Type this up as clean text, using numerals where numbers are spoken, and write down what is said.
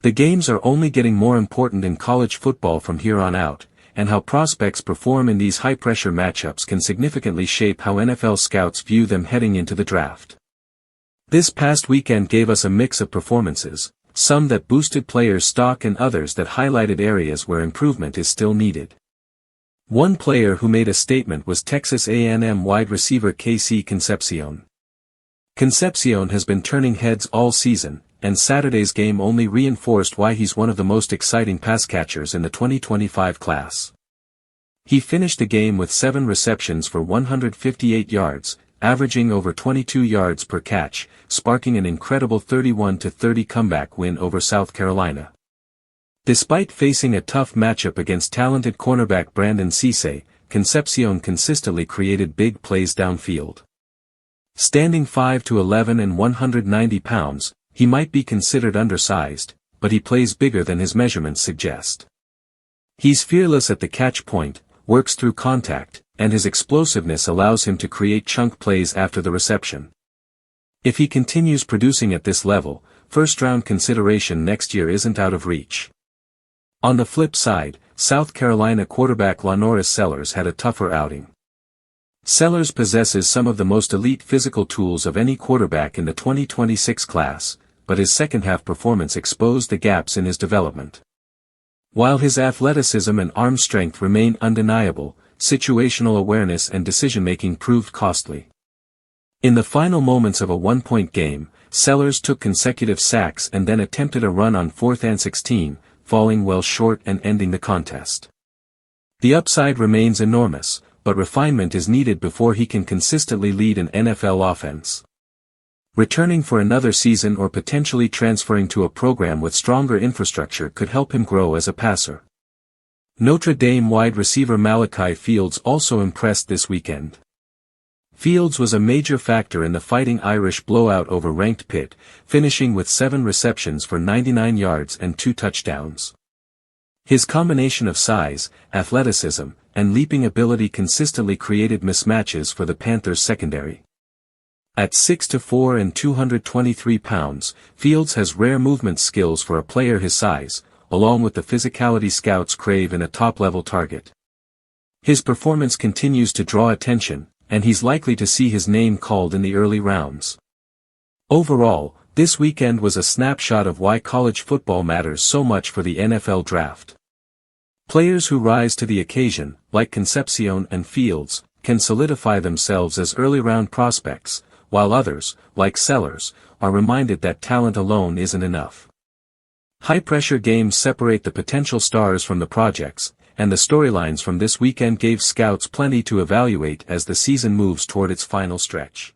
The games are only getting more important in college football from here on out, and how prospects perform in these high-pressure matchups can significantly shape how NFL scouts view them heading into the draft. This past weekend gave us a mix of performances, some that boosted players' stock and others that highlighted areas where improvement is still needed. One player who made a statement was Texas A&M wide receiver Concepcion. Concepcion has been turning heads all season, and Saturday's game only reinforced why he's one of the most exciting pass catchers in the 2025 class. He finished the game with 7 receptions for 158 yards, averaging over 22 yards per catch, sparking an incredible 31-30 comeback win over South Carolina. Despite facing a tough matchup against talented cornerback Brandon Cisse, Concepcion consistently created big plays downfield. Standing 5'11" and 190 pounds, he might be considered undersized, but he plays bigger than his measurements suggest. He's fearless at the catch point, works through contact, and his explosiveness allows him to create chunk plays after the reception. If he continues producing at this level, first-round consideration next year isn't out of reach. On the flip side, South Carolina quarterback LaNorris Sellers had a tougher outing. Sellers possesses some of the most elite physical tools of any quarterback in the 2026 class, but his second-half performance exposed the gaps in his development. While his athleticism and arm strength remain undeniable, situational awareness and decision-making proved costly. In the final moments of a one-point game, Sellers took consecutive sacks and then attempted a run on 4th and 16, falling well short and ending the contest. The upside remains enormous, but refinement is needed before he can consistently lead an NFL offense. Returning for another season or potentially transferring to a program with stronger infrastructure could help him grow as a passer. Notre Dame wide receiver Malachi Fields also impressed this weekend. Fields was a major factor in the Fighting Irish blowout over ranked Pitt, finishing with 7 receptions for 99 yards and 2 touchdowns. His combination of size, athleticism, and leaping ability consistently created mismatches for the Panthers' secondary. At 6'4" and 223 pounds, Fields has rare movement skills for a player his size, along with the physicality scouts crave in a top-level target. His performance continues to draw attention, and he's likely to see his name called in the early rounds. Overall, this weekend was a snapshot of why college football matters so much for the NFL draft. Players who rise to the occasion, like Concepcion and Fields, can solidify themselves as early-round prospects, while others, like Sellers, are reminded that talent alone isn't enough. High-pressure games separate the potential stars from the projects, and the storylines from this weekend gave scouts plenty to evaluate as the season moves toward its final stretch.